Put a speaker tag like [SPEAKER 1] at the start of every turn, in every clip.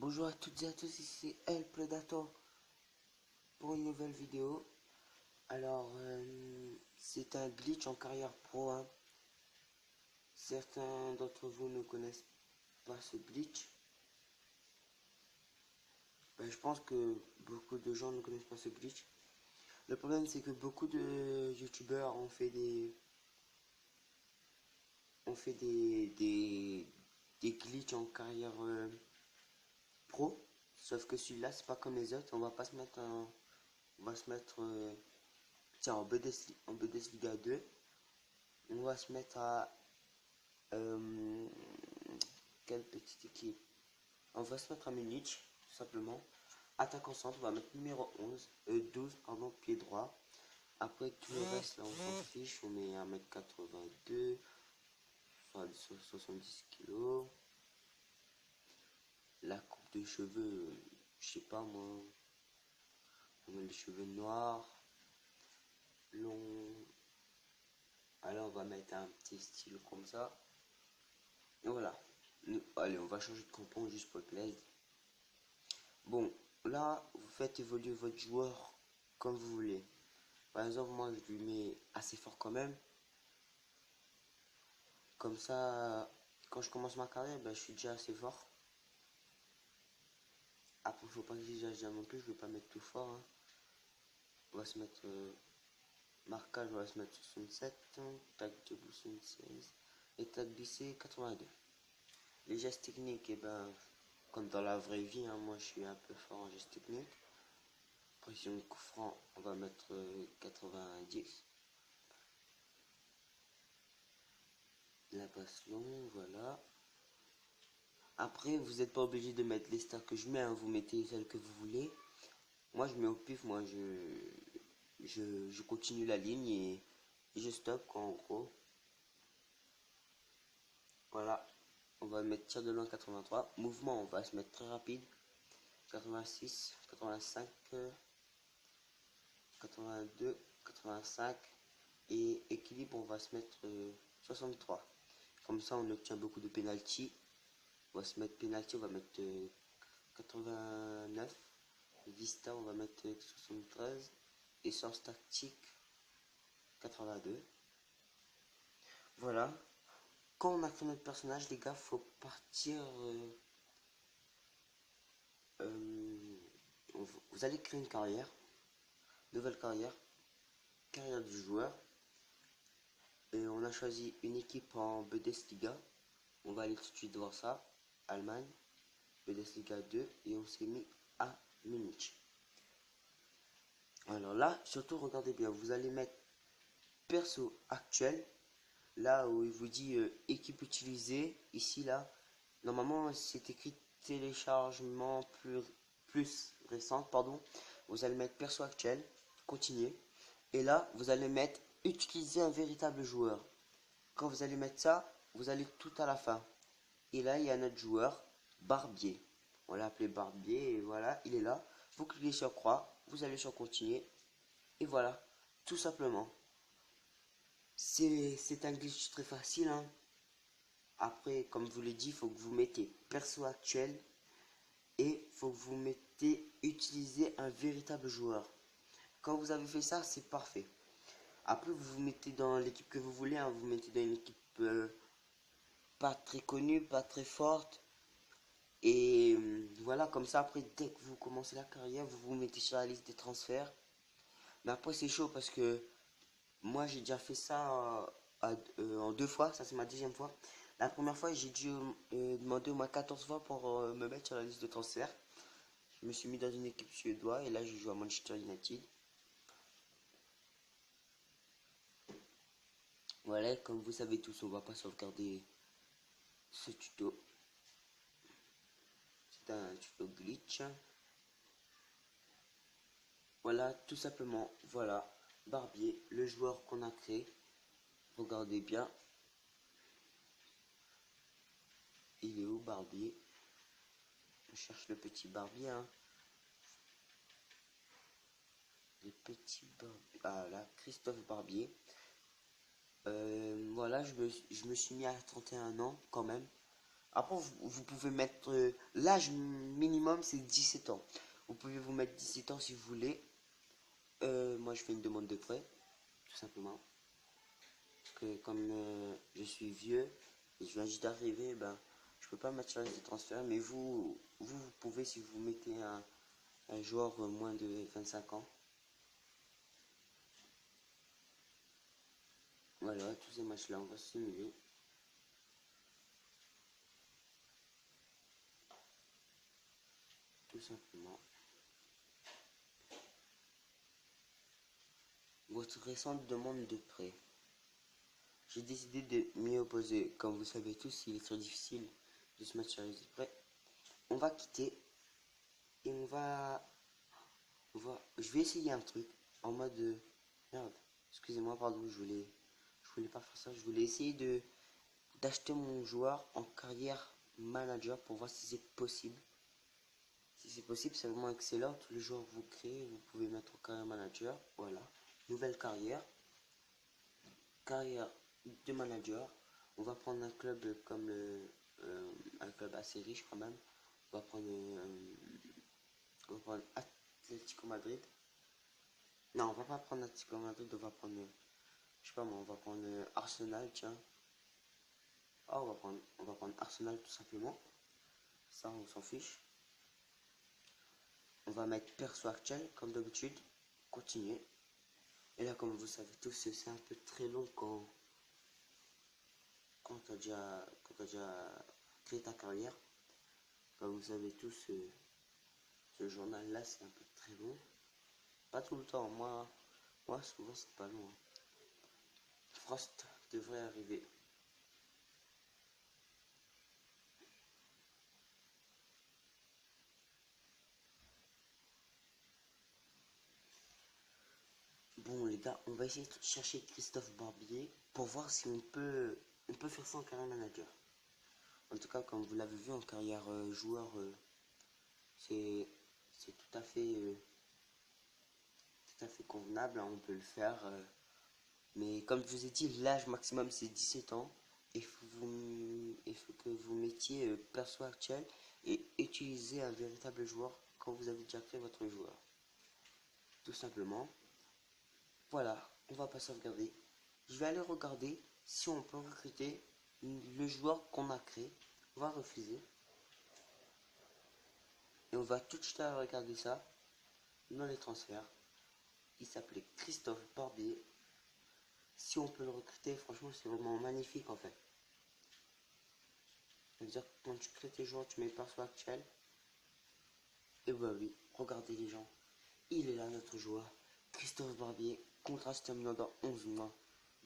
[SPEAKER 1] Bonjour à toutes et à tous, ici El Predator pour une nouvelle vidéo. Alors, c'est un glitch en carrière pro, hein. Certains d'entre vous ne connaissent pas ce glitch. Je pense que beaucoup de gens ne connaissent pas ce glitch. Le problème, c'est que beaucoup de youtubeurs ont fait des glitches en carrière pro. Sauf que celui-là, c'est pas comme les autres. On va pas se mettre on va se mettre tiens, en Bundesliga 2. On va se mettre à quelle petite équipe? On va se mettre à Munich, tout simplement. Attaquant centre, on va mettre numéro 12, pardon, pied droit. Après tout le reste, là, on s'en fiche. On met 1m82, 70 kg. La coupe de cheveux, je sais pas moi. On met les cheveux noirs, longs. Alors on va mettre un petit style comme ça. Et voilà. Allez, on va changer de crampon juste pour le plaisir. Bon, là, vous faites évoluer votre joueur comme vous voulez. Par exemple, moi, je lui mets assez fort quand même. Comme ça, quand je commence ma carrière, je suis déjà assez fort. Après, faut pas que j'exagère déjà non plus, je vais pas mettre tout fort, hein. On va se mettre marquage, on va se mettre 67, tac de 76 et tac glissé 82. Les gestes techniques, comme dans la vraie vie, hein, moi je suis un peu fort en gestes techniques. Pression de coup franc, on va mettre 90. La passe longue, voilà. Après, vous n'êtes pas obligé de mettre les stars que je mets, hein, vous mettez celles que vous voulez. Moi, je mets au pif, moi, je continue la ligne et je stoppe, quoi, en gros. Voilà, on va mettre tir de loin 83. Mouvement, on va se mettre très rapide. 86, 85, 82, 85. Et équilibre, on va se mettre 63. Comme ça, on obtient beaucoup de penalty. On va se mettre penalty, on va mettre 89. Vista, on va mettre 73. Et source tactique 82. Voilà. Quand on a créé notre personnage, les gars, faut partir. Vous allez créer une carrière. Nouvelle carrière. Carrière du joueur. Et on a choisi une équipe en Bundesliga. On va aller tout de suite voir ça. Allemagne. Bundesliga 2. Et on s'est mis à Munich. Alors là, surtout regardez bien, vous allez mettre perso actuel, là où il vous dit équipe utilisée, ici là, normalement c'est écrit téléchargement plus récent, pardon, vous allez mettre perso actuel, continuer, et là vous allez mettre utiliser un véritable joueur. Quand vous allez mettre ça, vous allez tout à la fin, et là il y a notre joueur, Barbier, on l'a appelé Barbier, et voilà, il est là, vous cliquez sur croix, vous allez sur continuer, et voilà, tout simplement. C'est un glitch très facile, hein. Après, comme je vous l'ai dit, il faut que vous mettez perso actuel et faut que vous mettez utiliser un véritable joueur. Quand vous avez fait ça, c'est parfait. Après, vous vous mettez dans l'équipe que vous voulez, hein. Vous mettez dans une équipe pas très connue, pas très forte. Et voilà, comme ça, après, dès que vous commencez la carrière, vous vous mettez sur la liste des transferts. Mais après, c'est chaud parce que moi, j'ai déjà fait ça en 2 fois. Ça, c'est ma deuxième fois. La première fois, j'ai dû demander au moins 14 fois pour me mettre sur la liste de transfert. Je me suis mis dans une équipe suédoise et là, je joue à Manchester United. Voilà, comme vous savez tous, on va pas sauvegarder ce tuto. C'est un tuto glitch. Voilà, tout simplement, voilà, Barbier, le joueur qu'on a créé. Regardez bien. Il est où, Barbier? On cherche le petit Barbier, hein. Le petit Barbier. Ah là, Christophe Barbier. Voilà, je me suis mis à 31 ans quand même. Après, vous pouvez mettre l'âge minimum c'est 17 ans. Vous pouvez vous mettre 17 ans si vous voulez. Moi je fais une demande de prêt, tout simplement. Que comme je suis vieux, et je viens juste d'arriver, ben je peux pas mettre sur les transferts, mais vous pouvez si vous mettez un joueur moins de 25 ans. Voilà, tous ces matchs-là, on va simuler. Tout simplement. Votre récente demande de prêt. J'ai décidé de m'y opposer. Comme vous savez tous, il est très difficile de se mettre sur les prêts. On va quitter et je vais essayer un truc en mode merde. Excusez-moi, pardon, je voulais pas faire ça. Je voulais essayer d'acheter mon joueur en carrière manager pour voir si c'est possible. Si c'est possible, c'est vraiment excellent. Tous les joueurs que vous créez, vous pouvez mettre en carrière manager. Voilà. Nouvelle carrière. Carrière de manager. On va prendre un club comme un club assez riche quand même. On va prendre Atlético Madrid. Non, on va pas prendre Atlético Madrid, on va prendre, je sais pas moi, on va prendre Arsenal, tiens. Ah, on va prendre Arsenal tout simplement. Ça, on s'en fiche. On va mettre perso actuel, comme d'habitude. Continuer. Et là, comme vous savez tous, c'est un peu très long quand t'as déjà créé ta carrière. Comme vous savez tous, ce journal-là, c'est un peu très long. Pas tout le temps, moi souvent, c'est pas long. Frost devrait arriver. Bon les gars, on va essayer de chercher Christophe Barbier pour voir si on peut faire ça en carrière manager. En tout cas, comme vous l'avez vu en carrière joueur, c'est tout à fait convenable, hein, on peut le faire. Mais comme je vous ai dit, l'âge maximum c'est 17 ans. Il faut que vous mettiez perso actuel et utiliser un véritable joueur quand vous avez déjà créé votre joueur. Tout simplement. Voilà, on va pas sauvegarder. Je vais aller regarder si on peut recruter le joueur qu'on a créé. On va refuser. Et on va tout de suite aller regarder ça dans les transferts. Il s'appelait Christophe Barbier. Si on peut le recruter, franchement, c'est vraiment magnifique en fait. Ça veut dire que quand tu crées tes joueurs, tu mets perso actuel. Et bah oui, regardez les gens. Il est là notre joueur. Christophe Barbier, contrat se terminant dans 11 mois.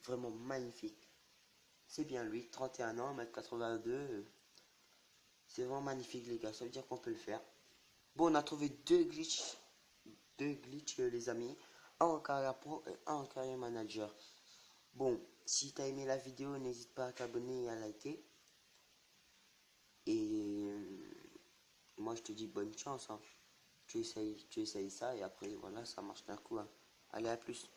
[SPEAKER 1] Vraiment magnifique. C'est bien lui, 31 ans, 1m82. C'est vraiment magnifique les gars, ça veut dire qu'on peut le faire. Bon, on a trouvé deux glitches les amis. Un en carrière pro et un en carrière manager. Bon, si t'as aimé la vidéo, n'hésite pas à t'abonner et à liker. Et moi je te dis bonne chance. Hein. Tu essayes ça et après voilà, ça marche d'un coup. Hein. Allez, à plus.